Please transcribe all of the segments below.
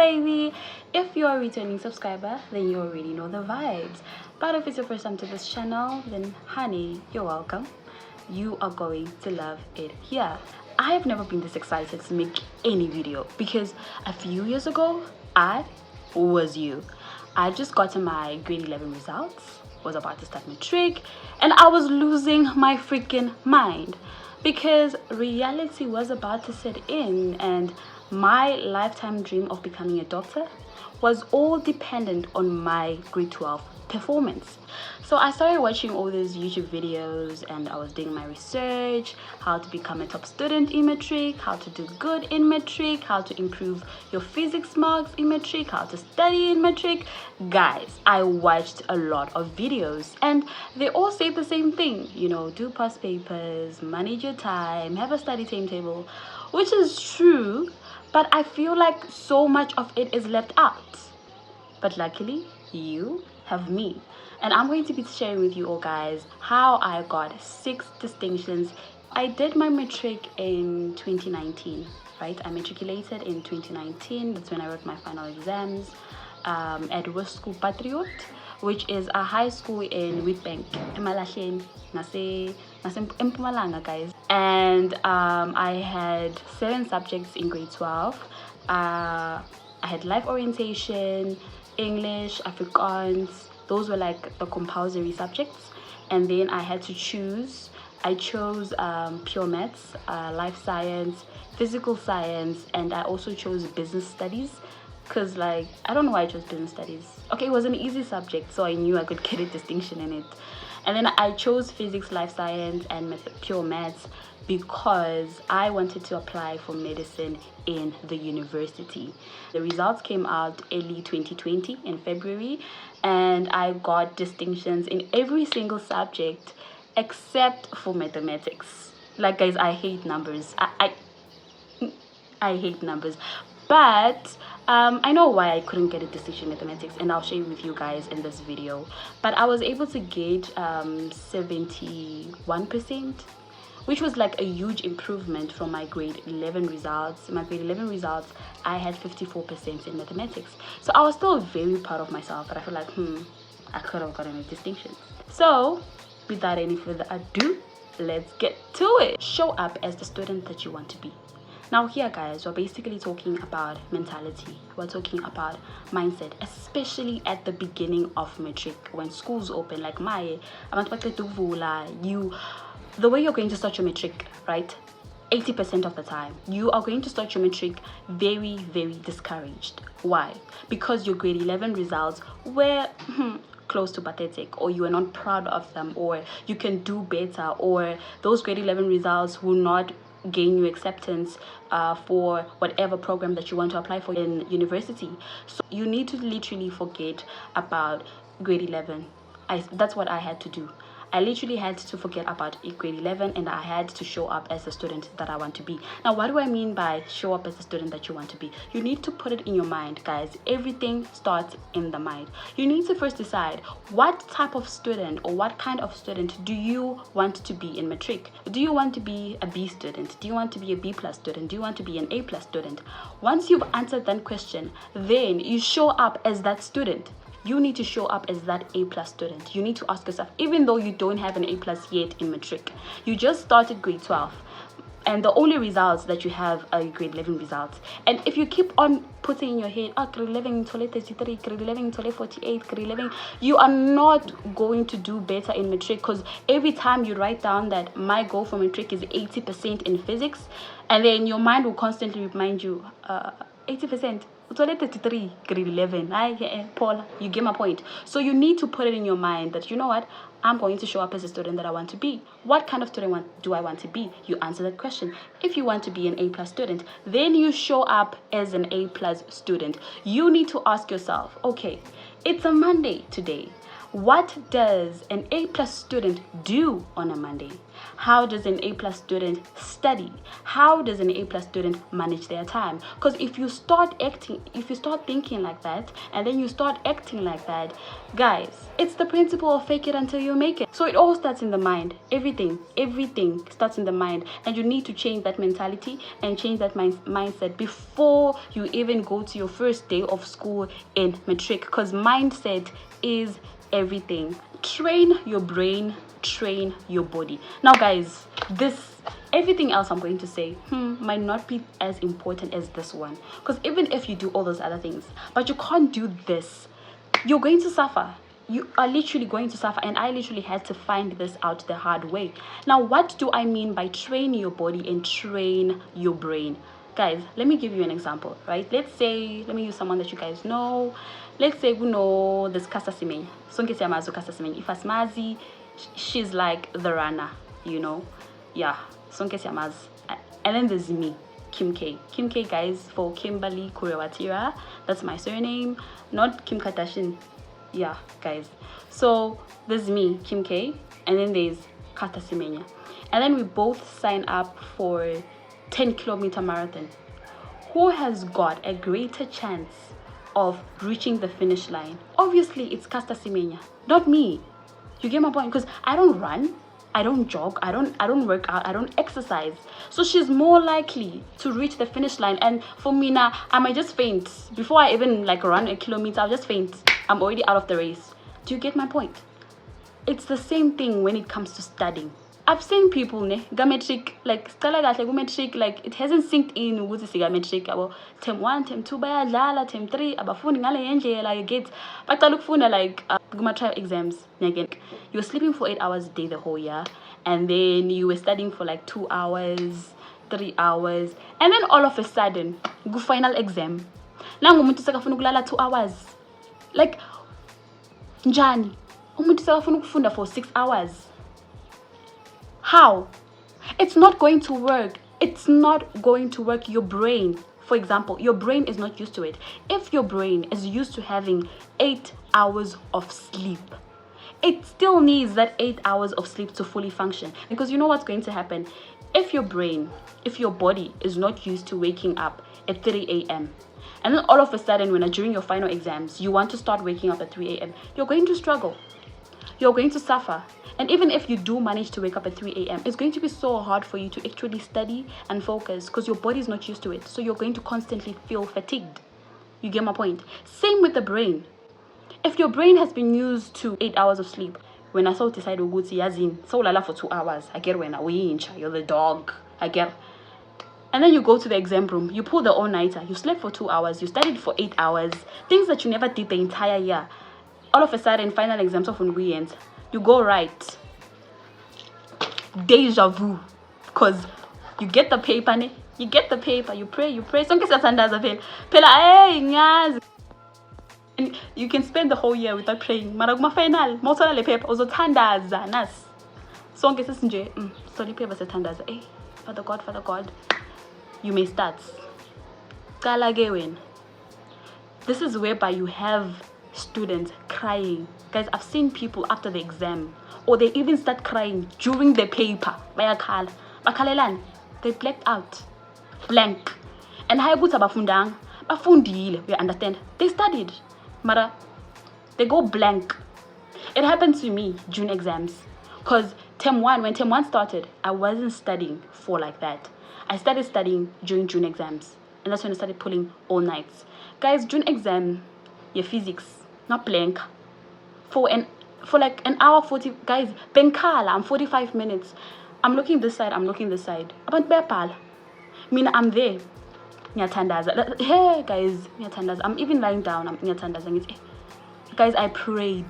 baby. If you're a returning subscriber, then you already know the vibes. But if it's your first time to this channel, then honey, you're welcome. You are going to love it here. I have never been this excited to make any video because a few years ago, I was you. I just gotten my grade 11 results, was about to start Matric, and I was losing my freaking mind because reality was about to set in, and my lifetime dream of becoming a doctor was all dependent on my grade 12 performance. So I started watching all these YouTube videos and I was doing my research, how to become a top student in Matric, how to do good in Matric, how to improve your physics marks in Matric, how to study in Matric. Guys, I watched a lot of videos and they all say the same thing, you know, do past papers, manage your time, have a study timetable, which is true, but I feel like so much of it is left out. But luckily, you have me, and I'm going to be sharing with you all guys how I got 6 distinctions. I did my Matric in 2019, right? I matriculated in 2019. That's when I wrote my final exams at School Patriot, which is a high school in Witbank, Emalahleni, Mpumalanga, guys. And I had 7 subjects in grade 12. I had life orientation, English, Afrikaans. Those were like the compulsory subjects, and then I had to choose. I chose pure maths, life science, physical science, and I also chose business studies because, like, I don't know why I chose business studies. Okay, it was an easy subject, so I knew I could get a distinction in it. And then I chose physics, life science, and pure maths because I wanted to apply for medicine in the university. The results came out early 2020 in February, and I got distinctions in every single subject except for mathematics. Like, guys, I hate numbers. I hate numbers. But I know why I couldn't get a distinction in mathematics, and I'll share with you guys in this video. But I was able to get 71%, which was like a huge improvement from my grade 11 results. In my grade 11 results, I had 54% in mathematics. So I was still very proud of myself, but I feel like, I could have gotten a distinction. So without any further ado, let's get to it. Show up as the student that you want to be. Now here, guys, we're basically talking about mentality. We're talking about mindset, especially at the beginning of Matric, when schools open. Like the way you're going to start your Matric, right? 80% of the time, you are going to start your Matric very, very discouraged. Why? Because your grade 11 results were close to pathetic, or you are not proud of them, or you can do better, or those grade 11 results will not gain you acceptance for whatever program that you want to apply for in university. So you need to literally forget about grade 11. That's what I had to do. I literally had to forget about grade 11, and I had to show up as a student that I want to be. Now, what do I mean by show up as a student that you want to be? You need to put it in your mind, guys. Everything starts in the mind. You need to first decide what type of student or what kind of student do you want to be in Matric. Do you want to be a B student? Do you want to be a B plus student? Do you want to be an A plus student? Once you've answered that question, then you show up as that student. You need to show up as that A plus student. You need to ask yourself, even though you don't have an A plus yet in Matric, you just started grade 12, and the only results that you have are your grade 11 results. And if you keep on putting in your head, grade 11 tole 33, grade 11 tole 48, grade 11, you are not going to do better in Matric, because every time you write down that my goal for Matric is 80% in physics, and then your mind will constantly remind you, 80%. 33, grade 11. Paul, you get my point. So you need to put it in your mind that, you know what, I'm going to show up as a student that I want to be. What kind of student do I want to be? You answer that question. If you want to be an A plus student, then you show up as an A plus student. You need to ask yourself, okay, it's a Monday today. What does an A+ student do on a Monday? How does an A+ student study? How does an A+ student manage their time? Because if you start thinking like that, and then you start acting like that, guys, it's the principle of fake it until you make it. So it all starts in the mind. Everything starts in the mind, and you need to change that mentality and change that mindset before you even go to your first day of school in Matric, because mindset is everything. Train your brain, train your body. Now guys, everything else I'm going to say might not be as important as this one, because even if you do all those other things but you can't do this, you're going to suffer. You are literally going to suffer, and I literally had to find this out the hard way. Now, what do I mean by train your body and train your brain? Guys, let me give you an example, right? Let me use someone that you guys know. Let's say we know this Caster Semenya. Sonke siyamazi Caster Semenya. If Asmazi, she's like the runner, you know? Yeah, Sonke siyamazi. And then there's me, Kim K. Kim K, guys, for Kimberly Kurewatira. That's my surname, not Kim Kardashian. Yeah, guys. So there's me, Kim K, and then there's Caster Semenya. And then we both sign up for 10-kilometer marathon. Who has got a greater chance of reaching the finish line? Obviously, it's Caster Semenya, not me. You get my point? Because I don't run, I don't jog, I don't work out, I don't exercise. So she's more likely to reach the finish line. And for me now, I might just faint before I even run a kilometer. I'll just faint. I'm already out of the race. Do you get my point? It's the same thing when it comes to studying. I've seen people Matric, Matric, it hasn't sinked in ukuthi Matric abo term 1, term 2 bayadlala, term 3 abafundi ngale yendlela you get baqala ukufunda kuma-trial exams. Again, you were sleeping for 8 hours a day the whole year, and then you were studying for 2 hours, 3 hours, and then all of a sudden go final exam nangu umuntu sekafuna ukulala 2 hours. Njani umuntu sekafuna ukufunda for 6 hours? How? It's not going to work. It's not going to work. Your brain, for example, your brain is not used to it. If your brain is used to having 8 hours of sleep, it still needs that 8 hours of sleep to fully function. Because you know what's going to happen? If your body is not used to waking up at 3 a.m. and then all of a sudden during your final exams, you want to start waking up at 3 a.m., you're going to struggle. You're going to suffer. And even if you do manage to wake up at 3 a.m., it's going to be so hard for you to actually study and focus because your body is not used to it. So you're going to constantly feel fatigued. You get my point? Same with the brain. If your brain has been used to 8 hours of sleep, when I saw decide so lala for 2 hours, I get when I winch, you're the dog, I get. And then you go to the exam room, you pull the all-nighter, you slept for 2 hours, you studied for 8 hours, things that you never did the entire year. All of a sudden, final exams of weekends, you go right. Deja vu. Because you get the paper, you pray. And you can spend the whole year without praying. Maraguma final, motala le paper, ozotandaza nas. Sonke sesinje, sorry paper setandaza. Eh, Father God, you may start. Kala gewen. This is whereby you have students crying. Guys, I've seen people after the exam, or they even start crying during the paper. They blacked out, blank. And we understand. They studied, mara, they go blank. It happened to me June exams, because when term 1 started, I wasn't studying for like that. I started studying during June exams, and that's when I started pulling all nights. Guys, June exam, your physics, not blank. For an hour 40, guys, benkala, I'm 45 minutes. I'm looking this side. About bepal. Mean I'm there. Hey guys, I'm even lying down. Guys, I prayed.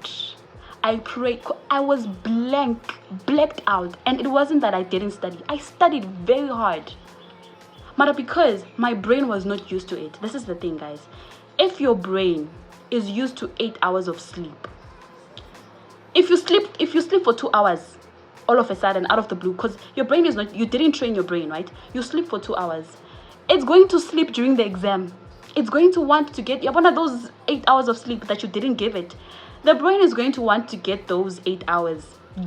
I was blacked out, and it wasn't that I didn't study. I studied very hard. But because my brain was not used to it. This is the thing, guys. If your brain is used to 8 hours of sleep, if you sleep for 2 hours, all of a sudden, out of the blue, because your brain is not, you didn't train your brain, right? You sleep for 2 hours. It's going to sleep during the exam. It's going to want to get one of those 8 hours of sleep that you didn't give it. the brain is going to want to get those 8 hours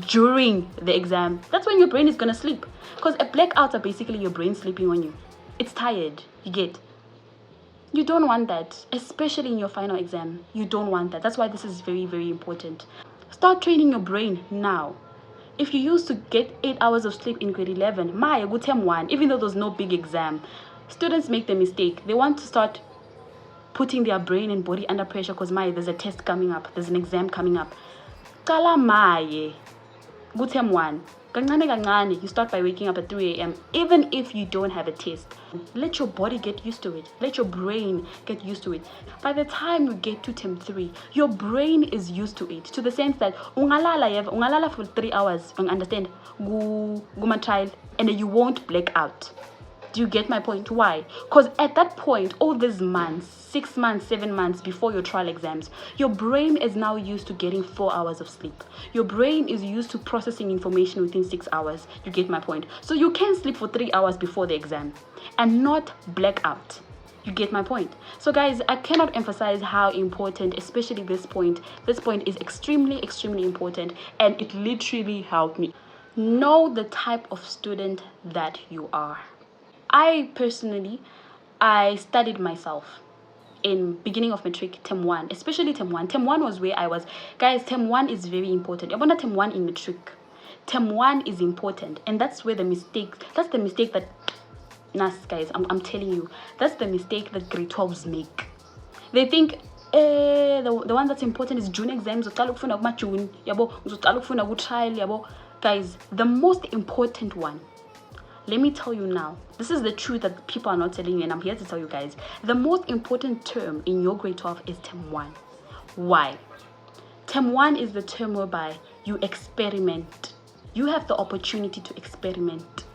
during the exam. That's when your brain is going to sleep, because a blackouts are basically your brain sleeping on you. It's tired, you get. You don't want that, especially in your final exam. You don't want that. That's why this is very, very important. Start training your brain now. If you used to get 8 hours of sleep in grade 11, my good term 1, even though there's no big exam, students make the mistake. They want to start putting their brain and body under pressure because there's a test coming up, there's an exam coming up. Kala maye, good term 1. You start by waking up at 3 a.m. even if you don't have a test. Let your body get used to it. Let your brain get used to it. By the time you get to term 3, your brain is used to it, to the sense that ungalala for 3 hours, understand? Child, and then you won't black out. Do you get my point? Why? Because at that point, all these months, 6 months, 7 months before your trial exams, your brain is now used to getting 4 hours of sleep. Your brain is used to processing information within 6 hours. You get my point? So you can sleep for 3 hours before the exam and not black out. You get my point? So guys, I cannot emphasize how important, especially this point is extremely, extremely important, and it literally helped me. Know the type of student that you are. I personally, I studied myself in beginning of Matric, term 1, especially term 1. Term 1 was where I was. Guys, term 1 is very important. I want term 1 in Matric. Term 1 is important, and that's where the mistake that, guys, I'm telling you, that's the mistake that grade 12s make. They think, the one that's important is June exams. Guys, the most important one, let me tell you now, this is the truth that people are not telling you, and I'm here to tell you guys. The most important term in your grade 12 is term 1. Why? Term 1 is the term whereby you experiment. You have the opportunity to experiment.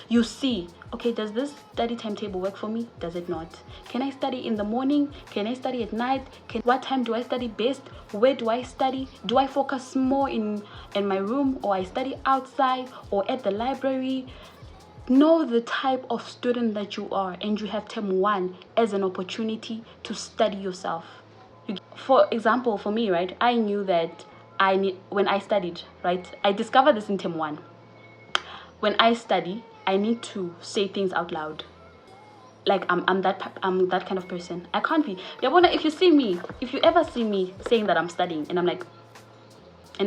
You see, okay, does this study timetable work for me? Does it not? Can I study in the morning? Can I study at night? What time do I study best? Where do I study? Do I focus more in my room, or I study outside or at the library? Know the type of student that you are, and you have term 1 as an opportunity to study yourself. For example, for me, right, I knew that when I studied, right, I discovered this in term 1. When I study, I need to say things out loud. Like I'm that kind of person. I can't be. If you ever see me saying that I'm studying and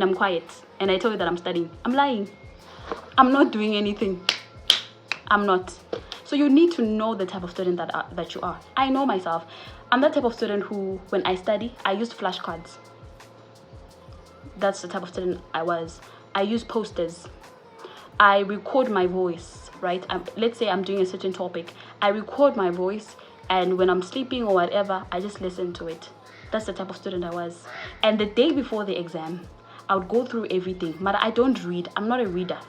I'm quiet and I tell you that I'm studying, I'm lying. I'm not doing anything. I'm not. So you need to know the type of student that you are. I know myself. I'm that type of student who, when I study, I use flashcards. That's the type of student I was. I use posters. I record my voice, right? Let's say I'm doing a certain topic. I record my voice, and when I'm sleeping or whatever, I just listen to it. That's the type of student I was. And the day before the exam, I would go through everything. But I don't read. I'm not a reader.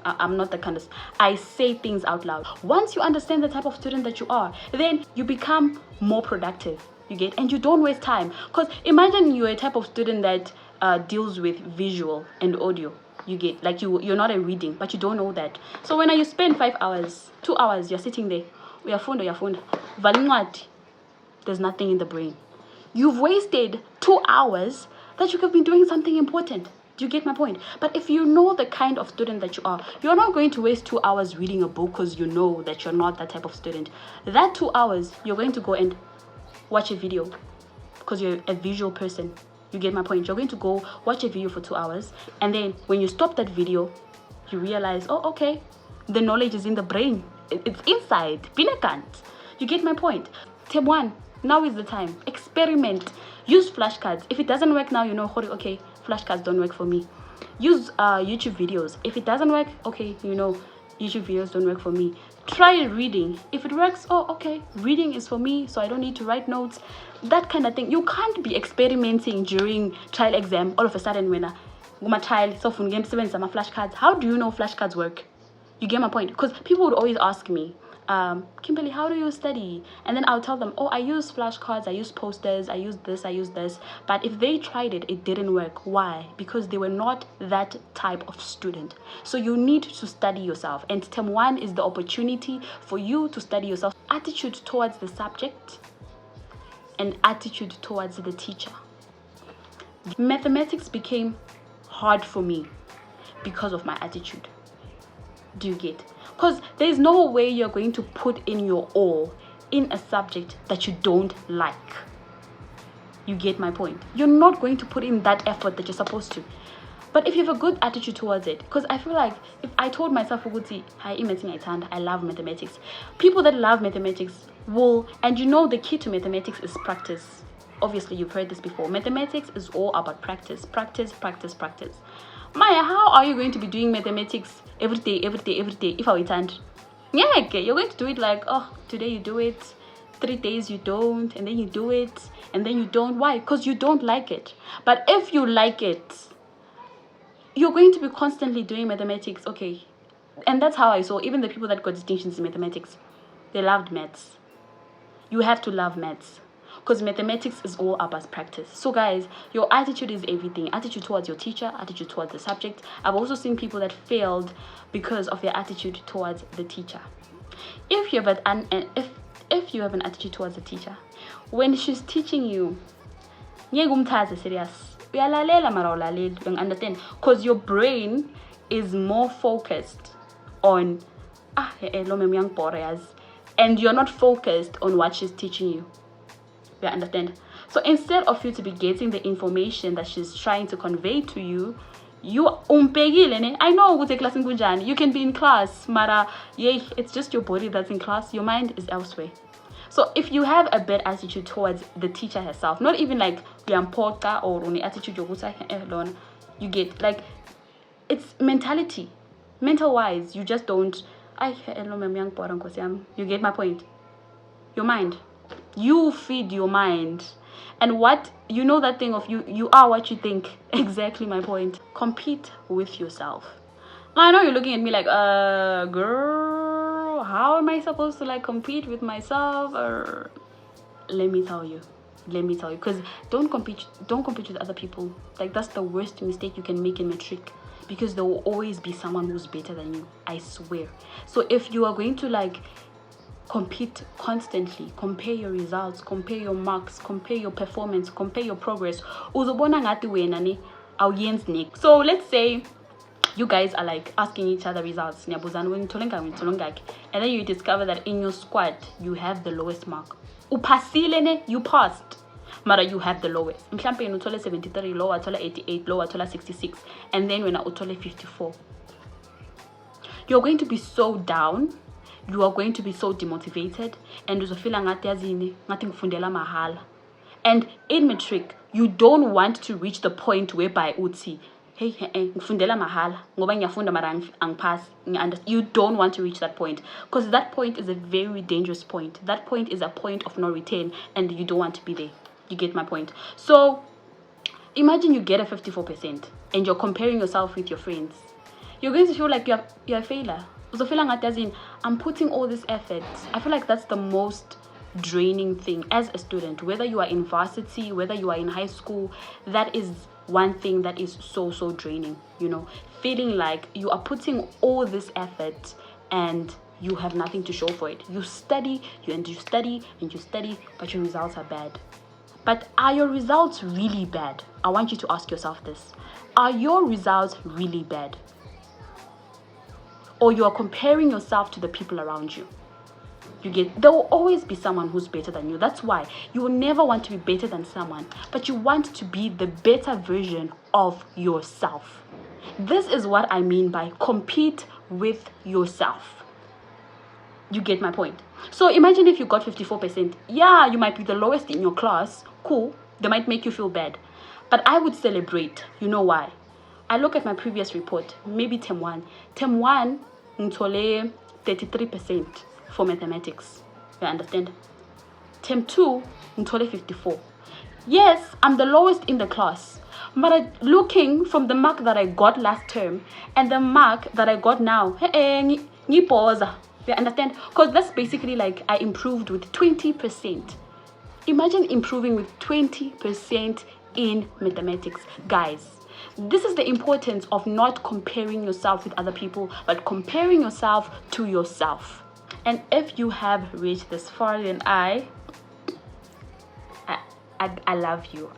I'm not the kind of, I say things out loud. Once you understand the type of student that you are, then you become more productive, you get, and you don't waste time. Because imagine you're a type of student that deals with visual and audio, you get, like you're not a reading, but you don't know that. So when you spend 5 hours, 2 hours, you're sitting there, your phone, there's nothing in the brain. You've wasted 2 hours that you could be doing something important. Do you get my point? But if you know the kind of student that you are, you're not going to waste 2 hours reading a book because you know that you're not that type of student. That 2 hours, you're going to go and watch a video because you're a visual person. You get my point? You're going to go watch a video for 2 hours, and then when you stop that video, you realize, oh, okay, the knowledge is in the brain. It's inside. Pinakant. You get my point? Term 1, now is the time. Experiment. Use flashcards. If it doesn't work now, you know, okay, flashcards don't work for me. Use YouTube videos. If it doesn't work, okay, you know, YouTube videos don't work for me. Try reading. If it works, oh, okay, reading is for me, so I don't need to write notes. That kind of thing. You can't be experimenting during trial exam all of a sudden when my child so fun game 7 some flashcards. How do you know flashcards work? You get my point? Because people would always ask me, Kimberly, how do you study? And then I'll tell them, oh, I use flashcards, I use posters, I use this. But if they tried it, it didn't work. Why? Because they were not that type of student. So you need to study yourself. And term 1 is the opportunity for you to study yourself. Attitude towards the subject and attitude towards the teacher. Mathematics became hard for me because of my attitude. Do you get? Because there's no way you're going to put in your all in a subject that you don't like. You get my point? You're not going to put in that effort that you're supposed to. But if you have a good attitude towards it, because I feel like if I told myself, I love mathematics, people that love mathematics will, and you know the key to mathematics is practice. Obviously, you've heard this before. Mathematics is all about practice. Maya, how are you going to be doing mathematics every day if I attend? Yeah, okay, you're going to do it like, oh, today you do it, 3 days you don't, and then you do it, and then you don't. Why? Because you don't like it. But if you like it, you're going to be constantly doing mathematics, okay? And that's how I saw even the people that got distinctions in mathematics. They loved maths. You have to love maths, because mathematics is all about practice. So guys, your attitude is everything. Attitude towards your teacher, attitude towards the subject. I've also seen people that failed because of their attitude towards the teacher. If you have if you have an attitude towards the teacher, when she's teaching you, serious. Understand? Because your brain is more focused on and you're not focused on what she's teaching you. You understand? So instead of you to be getting the information that she's trying to convey to you, you I know class in you can be in class, mara it's just your body that's in class, your mind is elsewhere. So if you have a bad attitude towards the teacher herself, not even like or only attitude you get, like, it's mentality, mental wise, you just don't you get my point. Your mind, you feed your mind, and what you know, that thing of you are what you think. Exactly my point. Compete with yourself. Now, I know you're looking at me like, girl, how am I supposed to like compete with myself? Or let me tell you, because don't compete with other people. Like, that's the worst mistake you can make in Matric, because there will always be someone who's better than you, I swear. So if you are going to like compete constantly, compare your results, compare your marks, compare your performance, compare your progress, so let's say you guys are like asking each other results, and then you discover that in your squad you have the lowest mark. You passed, mara you have the lowest. 73, lower 88, lower 66, and then when I 54, you're going to be so down, you are going to be so demotivated, and and in Matric, you don't want to reach the point whereby uthi, hey, ngifundela mahala ngoba ngiyafunda mara angipass. You don't want to reach that point, because that point is a very dangerous point. That point is a point of no return, and you don't want to be there. You get my point? So imagine you get a 54% and you're comparing yourself with your friends. You're going to feel like you're a failure. I'm putting all this effort. I feel like that's the most draining thing as a student, whether you are in varsity, whether you are in high school. That is one thing that is so draining, feeling like you are putting all this effort and you have nothing to show for it. You study, and you study, but your results are bad. But are your results really bad? I want you to ask yourself this. Are your results really bad? Or you are comparing yourself to the people around you? There will always be someone who's better than you. That's why you will never want to be better than someone, but you want to be the better version of yourself. This is what I mean by compete with yourself. You get my point? So imagine if you got 54%. Yeah, you might be the lowest in your class. Cool. They might make you feel bad. But I would celebrate. You know why? I look at my previous report, maybe term 1. Term 1, ngithole 33% for mathematics. You understand? Term 2, ngithole 54. Yes, I'm the lowest in the class. But looking from the mark that I got last term and the mark that I got now, you understand? Because that's basically like I improved with 20%. Imagine improving with 20% in mathematics. Guys, this is the importance of not comparing yourself with other people, but comparing yourself to yourself. And if you have reached this far, then I love you.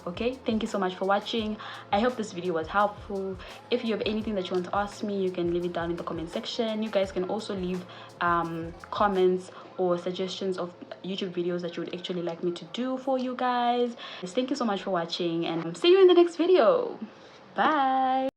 Okay, thank you so much for watching. I hope this video was helpful. If you have anything that you want to ask me, you can leave it down in the comment section. You guys can also leave comments or suggestions of YouTube videos that you would actually like me to do for you guys. Thank you so much for watching, and see you in the next video. Bye.